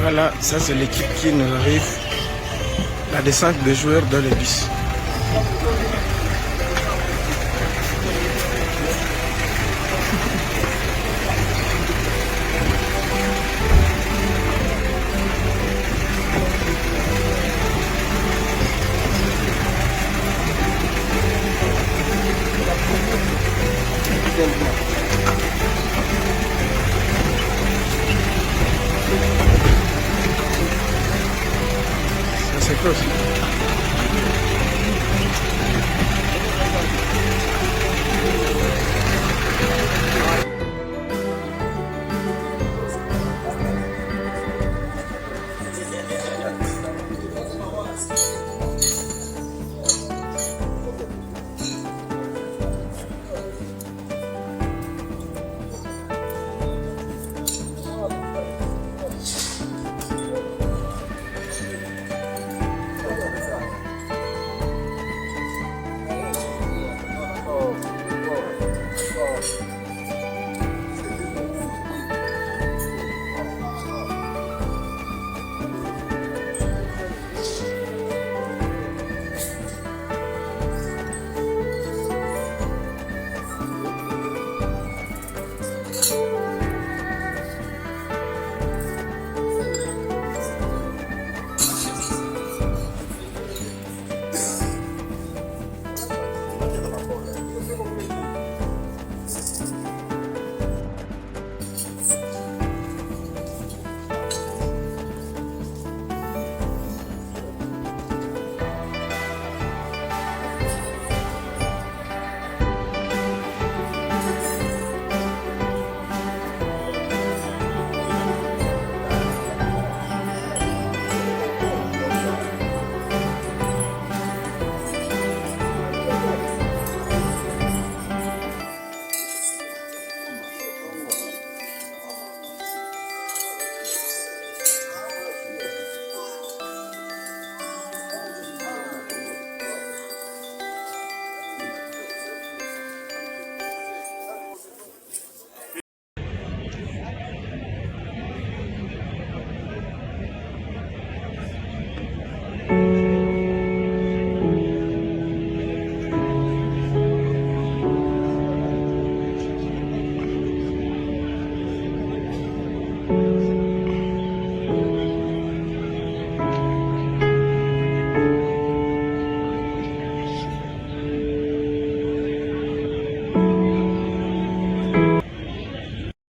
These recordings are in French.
Voilà, ça c'est l'équipe qui nous arrive. La descente des joueurs dans les bus. Ça c'est close.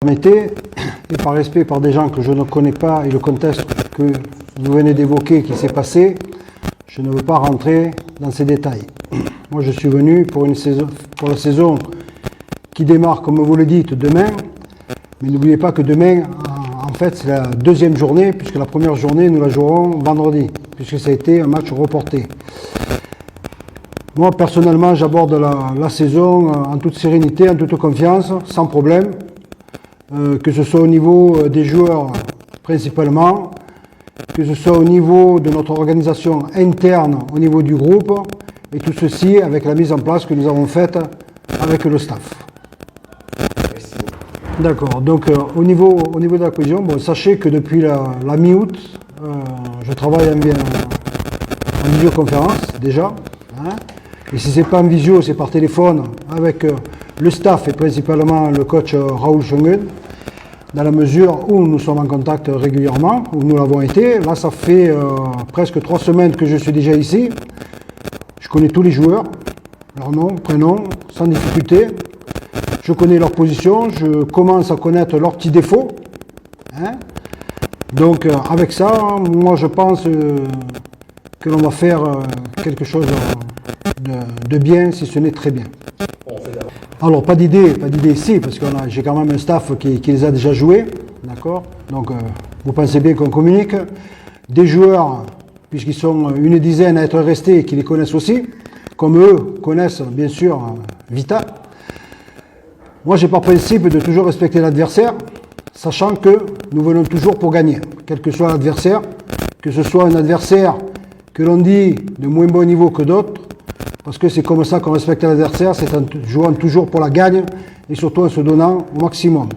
Permettez, et par respect par des gens que je ne connais pas et le contexte que vous venez d'évoquer qui s'est passé, je ne veux pas rentrer dans ces détails. Moi je suis venu pour la saison qui démarre, comme vous le dites, demain, mais n'oubliez pas que demain, en fait, c'est la deuxième journée, puisque la première journée, nous la jouerons vendredi, puisque ça a été un match reporté. Moi, personnellement, j'aborde la saison en toute sérénité, en toute confiance, sans problème. Que ce soit au niveau des joueurs principalement, que ce soit au niveau de notre organisation interne, au niveau du groupe, et tout ceci avec la mise en place que nous avons faite avec le staff. D'accord, donc au niveau de la cohésion, bon, sachez que depuis la mi-août, je travaille en visioconférence déjà, hein, et si ce n'est pas en visio, c'est par téléphone avec le staff et principalement le coach Raoul Schungen, dans la mesure où nous sommes en contact régulièrement, où nous l'avons été. Là, ça fait presque 3 semaines que je suis déjà ici. Je connais tous les joueurs, leur nom, prénom, sans difficulté. Je connais leur position, je commence à connaître leurs petits défauts. Hein. Donc, avec ça, moi, je pense que l'on va faire quelque chose de bien, si ce n'est très bien. Alors, pas d'idée ici, parce que j'ai quand même un staff qui les a déjà joués, d'accord. Donc, vous pensez bien qu'on communique. Des joueurs, puisqu'ils sont une dizaine à être restés et qui les connaissent aussi, comme eux connaissent, bien sûr, Vita. Moi, j'ai par principe de toujours respecter l'adversaire, sachant que nous venons toujours pour gagner, quel que soit l'adversaire, que ce soit un adversaire que l'on dit de moins bon niveau que d'autres, parce que c'est comme ça qu'on respecte l'adversaire, c'est en jouant toujours pour la gagne et surtout en se donnant au maximum.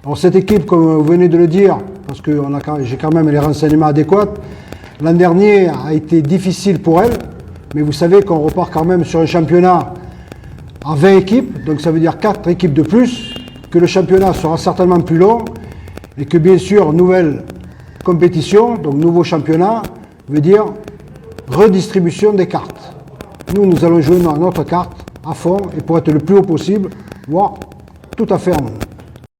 Alors cette équipe, comme vous venez de le dire, parce que j'ai quand même les renseignements adéquats. L'an dernier a été difficile pour elle, mais vous savez qu'on repart quand même sur un championnat à 20 équipes, donc ça veut dire 4 équipes de plus, que le championnat sera certainement plus long, et que bien sûr, nouvelle compétition, donc nouveau championnat, veut dire redistribution des cartes. Nous allons jouer notre carte à fond, et pour être le plus haut possible, voire tout à fait en haut.